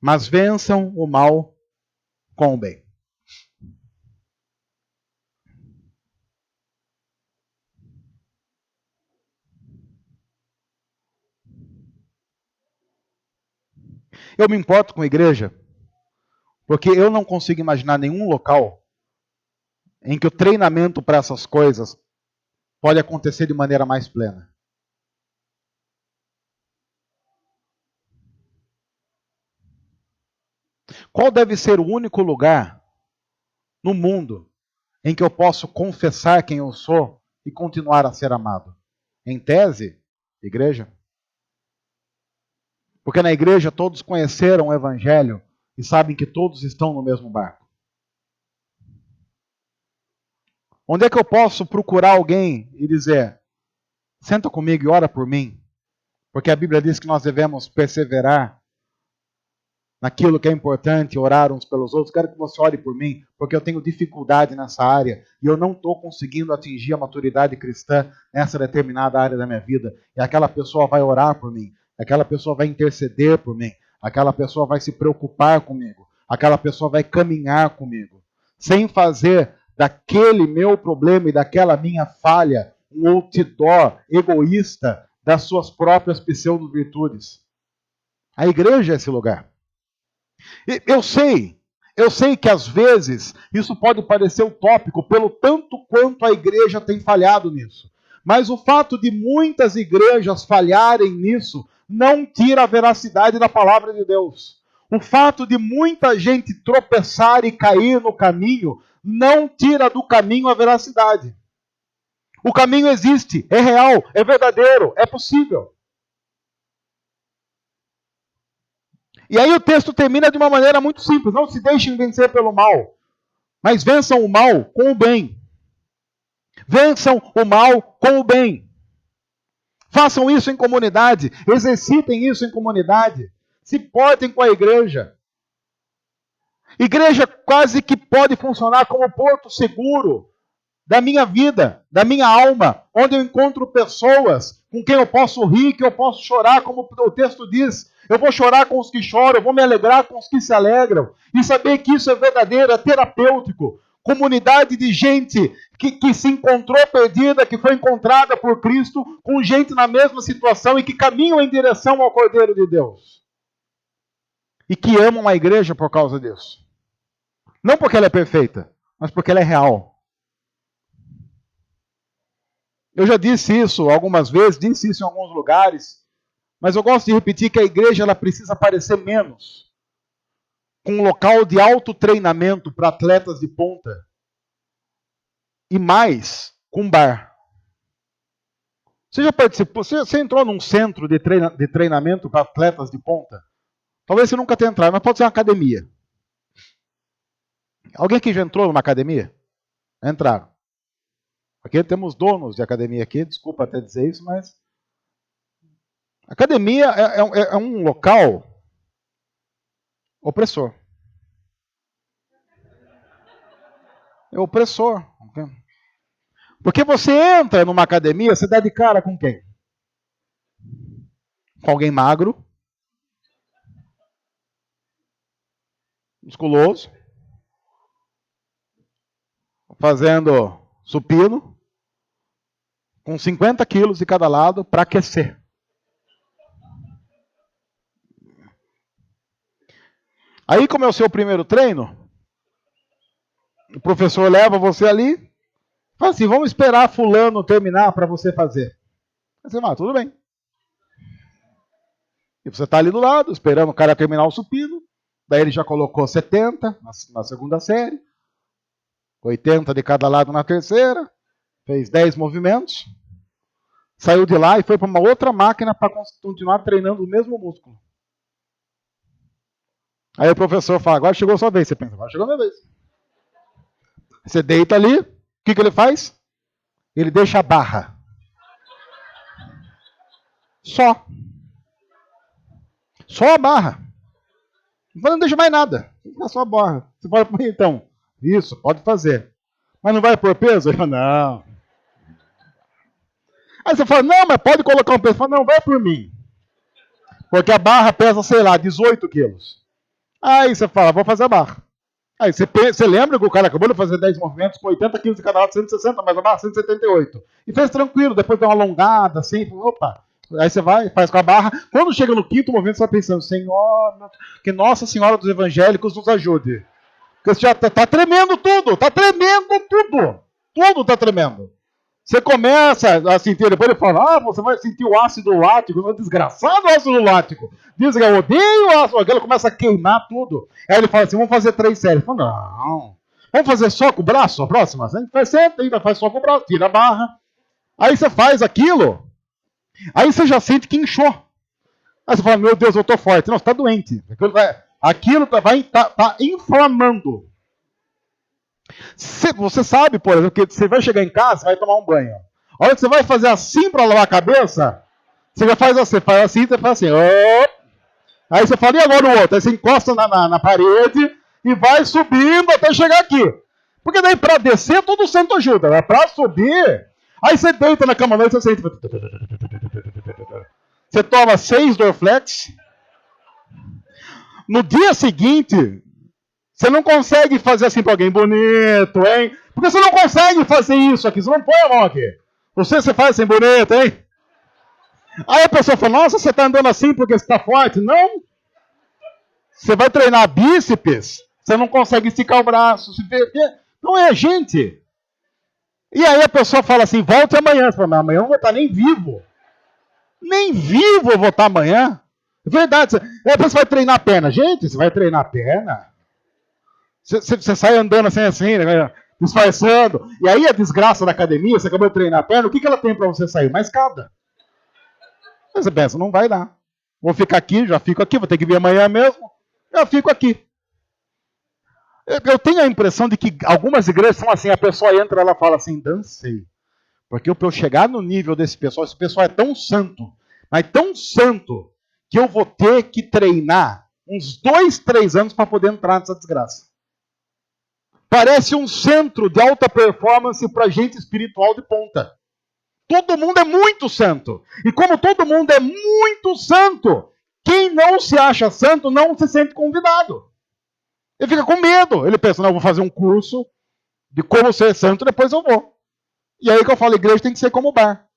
mas vençam o mal com o bem. Eu me importo com a igreja, porque eu não consigo imaginar nenhum local em que o treinamento para essas coisas pode acontecer de maneira mais plena? Qual deve ser o único lugar no mundo em que eu posso confessar quem eu sou e continuar a ser amado? Em tese, igreja. Porque na igreja todos conheceram o evangelho e sabem que todos estão no mesmo barco. Onde é que eu posso procurar alguém e dizer: senta comigo e ora por mim? Porque a Bíblia diz que nós devemos perseverar naquilo que é importante, orar uns pelos outros. Quero que você ore por mim, porque eu tenho dificuldade nessa área e eu não estou conseguindo atingir a maturidade cristã nessa determinada área da minha vida. E aquela pessoa vai orar por mim, aquela pessoa vai interceder por mim, aquela pessoa vai se preocupar comigo, aquela pessoa vai caminhar comigo, sem fazer daquele meu problema e daquela minha falha um outdoor egoísta das suas próprias pseudo-virtudes. A igreja é esse lugar. Eu sei que às vezes isso pode parecer utópico pelo tanto quanto a igreja tem falhado nisso. Mas o fato de muitas igrejas falharem nisso não tira a veracidade da palavra de Deus. O fato de muita gente tropeçar e cair no caminho não tira do caminho a veracidade. O caminho existe, é real, é verdadeiro, é possível. E aí o texto termina de uma maneira muito simples: não se deixem vencer pelo mal, mas vençam o mal com o bem. Vençam o mal com o bem. Façam isso em comunidade, exercitem isso em comunidade, se portem com a igreja. Igreja quase que pode funcionar como porto seguro da minha vida, da minha alma, onde eu encontro pessoas com quem eu posso rir, que eu posso chorar, como o texto diz. Eu vou chorar com os que choram, eu vou me alegrar com os que se alegram. E saber que isso é verdadeiro, é terapêutico. Comunidade de gente que se encontrou perdida, que foi encontrada por Cristo, com gente na mesma situação e que caminham em direção ao Cordeiro de Deus. E que amam a igreja por causa disso. Não porque ela é perfeita, mas porque ela é real. Eu já disse isso algumas vezes, disse isso em alguns lugares, mas eu gosto de repetir que a igreja ela precisa parecer menos com um local de alto treinamento para atletas de ponta e mais com um bar. Você já participou? Você entrou num centro de treinamento para atletas de ponta? Talvez você nunca tenha entrado, mas pode ser uma academia. Alguém aqui já entrou numa academia? Entraram. Aqui temos donos de academia aqui, desculpa até dizer isso, mas academia é um local opressor. É opressor. Porque você entra numa academia, você dá de cara com quem? Com alguém magro, musculoso, fazendo supino, com 50 quilos de cada lado para aquecer. Aí, como é o seu primeiro treino, o professor leva você ali, fala assim: vamos esperar fulano terminar para você fazer. Aí você fala: tudo bem. E você está ali do lado, esperando o cara terminar o supino. Daí ele já colocou 70 na segunda série, 80 de cada lado na terceira, fez 10 movimentos, saiu de lá e foi para uma outra máquina para continuar treinando o mesmo músculo. Aí o professor fala: agora chegou a sua vez. Você pensa: agora chegou a minha vez. Você deita ali, o que ele faz? Ele deixa a barra. Só a barra. Não deixa mais nada. É só a barra. Você pode pôr então. Isso, pode fazer. Mas não vai pôr peso? Ele fala: não. Aí você fala: não, mas pode colocar um peso. Ele fala: não, vai por mim. Porque a barra pesa, sei lá, 18 quilos. Aí você fala: vou fazer a barra. Aí você lembra que o cara acabou de fazer 10 movimentos com 80 quilos de cada lado, 160, mais a barra, 178. E fez tranquilo, depois deu uma alongada, assim, opa. Aí você vai, faz com a barra. Quando chega no quinto movimento, você vai pensando: Senhor, que Nossa Senhora dos Evangélicos nos ajude. Porque você já tá tremendo tudo, tá tremendo tudo. Tudo tá tremendo. Você começa a sentir, depois ele fala, você vai sentir o ácido lático, desgraçado ácido lático. Diz que eu odeio o ácido lático, ele começa a queimar tudo. Aí ele fala assim, vamos fazer 3 séries. Eu falo, não, vamos fazer só com o braço, a próxima? A gente faz sempre, ainda faz só com o braço, tira a barra. Aí você faz aquilo, aí você já sente que inchou. Aí você fala, meu Deus, eu tô forte. Não, você tá doente. Aquilo vai tá inflamando. Você sabe, por exemplo, que você vai chegar em casa, você vai tomar um banho. A hora que você vai fazer assim para lavar a cabeça, você já faz assim, você faz assim. Aí você fala, e agora o outro? Aí você encosta na parede e vai subindo até chegar aqui. Porque daí para descer, todo santo ajuda. Mas para subir, aí você deita na cama, você sente. Você toma 6 Dorflex. No dia seguinte, você não consegue fazer assim para alguém bonito, hein? Porque você não consegue fazer isso aqui. Você não põe a mão aqui. Você faz assim bonito, hein? Aí a pessoa fala, nossa, você está andando assim porque você está forte. Não. Você vai treinar bíceps, você não consegue esticar o braço. Não é, gente. E aí a pessoa fala assim, volte amanhã. Você fala, amanhã eu não vou estar nem vivo. Nem vivo eu vou estar amanhã. É verdade. Você vai treinar a perna. Gente, você vai treinar a perna. Você sai andando assim, né, disfarçando. E aí a desgraça da academia, você acabou de treinar a perna, o que ela tem para você sair? Uma escada. Aí você pensa, não vai dar. Vou ficar aqui, já fico aqui, vou ter que vir amanhã mesmo. Já fico aqui. Eu tenho a impressão de que algumas igrejas são assim, a pessoa entra e ela fala assim, dancei. Porque para eu chegar no nível desse pessoal, esse pessoal é tão santo, mas tão santo, que eu vou ter que treinar uns 2, 3 anos para poder entrar nessa desgraça. Parece um centro de alta performance para gente espiritual de ponta. Todo mundo é muito santo. E como todo mundo é muito santo, quem não se acha santo não se sente convidado. Ele fica com medo. Ele pensa, não, eu vou fazer um curso de como ser santo, depois eu vou. E aí que eu falo, igreja tem que ser como bar.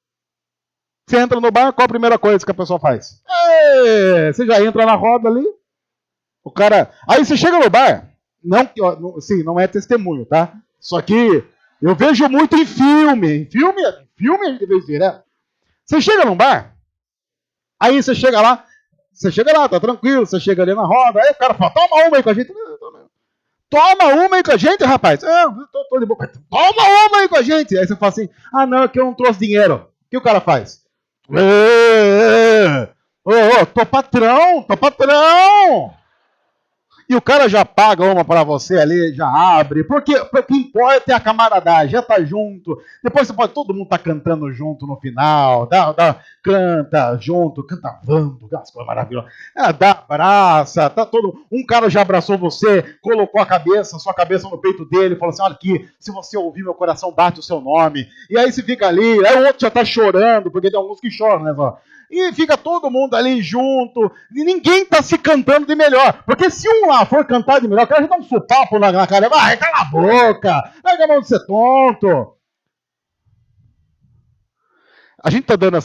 Você entra no bar, qual a primeira coisa que a pessoa faz? Você já entra na roda ali. O cara... Aí você chega no bar... Não é testemunho, tá? Só que eu vejo muito em filme. Em filme a gente vê direto. Você chega num bar, aí você chega lá, tá tranquilo, você chega ali na roda, aí o cara fala, toma uma aí com a gente. Toma uma aí com a gente, rapaz. Tô de boa. Toma uma aí com a gente. Aí você fala assim, não, é que eu não trouxe dinheiro. O que o cara faz? Tô patrão. E o cara já paga uma para você ali, já abre. Porque o que importa é a camaradagem, já tá junto. Depois você pode, todo mundo tá cantando junto no final. Canta junto, canta vando, as coisas maravilhosas. Dá abraça, tá todo. Um cara já abraçou você, colocou sua cabeça no peito dele, falou assim: olha aqui, se você ouvir meu coração, bate o seu nome. E aí você fica ali, aí o outro já tá chorando, porque tem alguns que choram, né? E fica todo mundo ali junto, e ninguém tá se cantando de melhor. Porque se um lá for cantar de melhor, o cara já dá um sopapo na cara, vai, cala a boca, vai acabar de ser tonto. A gente tá dando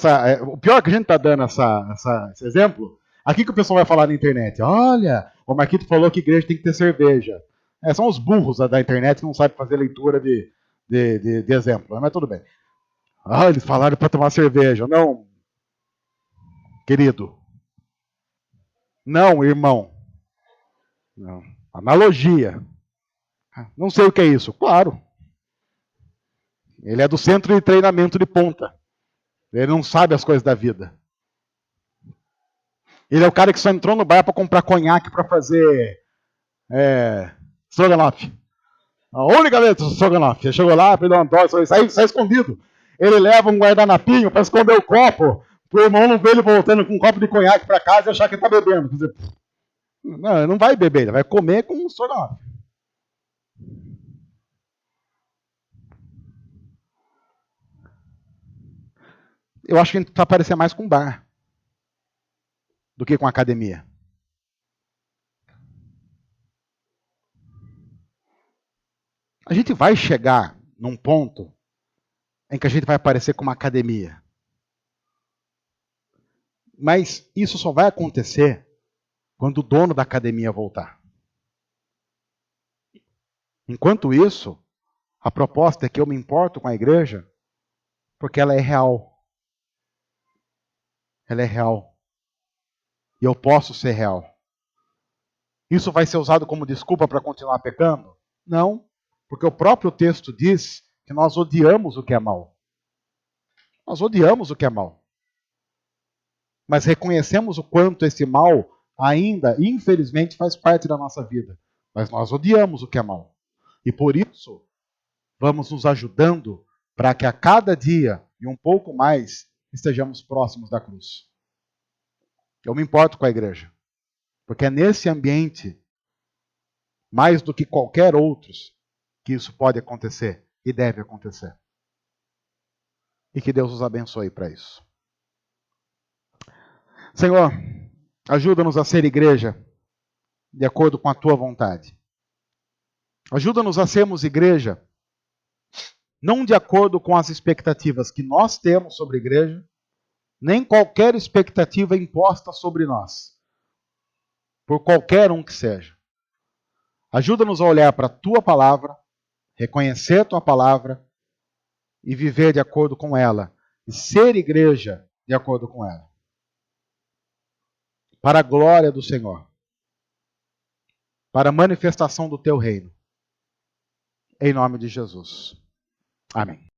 o pior é que a gente tá dando esse exemplo, aqui que o pessoal vai falar na internet, olha, o Marquito falou que igreja tem que ter cerveja. São os burros da internet que não sabem fazer leitura de exemplo, mas tudo bem. Eles falaram para tomar cerveja. Não, querido. Não, irmão. Não. Analogia. Não sei o que é isso. Claro. Ele é do centro de treinamento de ponta. Ele não sabe as coisas da vida. Ele é o cara que só entrou no bar para comprar conhaque para fazer strogonoff. A única vez que strogonoff. Ele chegou lá, pediu uma dose, sai escondido. Ele leva um guardanapinho para esconder o copo, para o irmão não ver ele voltando com um copo de conhaque para casa e achar que ele está bebendo. Quer dizer, não vai beber, ele vai comer com um strogonoff. Eu acho que a gente está parecendo mais com bar do que com academia. A gente vai chegar num ponto em que a gente vai parecer com uma academia. Mas isso só vai acontecer quando o dono da academia voltar. Enquanto isso, a proposta é que eu me importo com a igreja porque ela é real. Ela é real. E eu posso ser real. Isso vai ser usado como desculpa para continuar pecando? Não, porque o próprio texto diz que nós odiamos o que é mal. Nós odiamos o que é mal. Mas reconhecemos o quanto esse mal ainda, infelizmente, faz parte da nossa vida. Mas nós odiamos o que é mal. E por isso, vamos nos ajudando para que a cada dia, e um pouco mais, estejamos próximos da cruz. Eu me importo com a igreja. Porque é nesse ambiente, mais do que qualquer outros, que isso pode acontecer e deve acontecer. E que Deus os abençoe para isso. Senhor, ajuda-nos a ser igreja de acordo com a tua vontade. Ajuda-nos a sermos igreja não de acordo com as expectativas que nós temos sobre a igreja, nem qualquer expectativa imposta sobre nós, por qualquer um que seja. Ajuda-nos a olhar para a tua palavra, reconhecer a tua palavra e viver de acordo com ela, e ser igreja de acordo com ela. Para a glória do Senhor, para a manifestação do teu reino. Em nome de Jesus. Amém.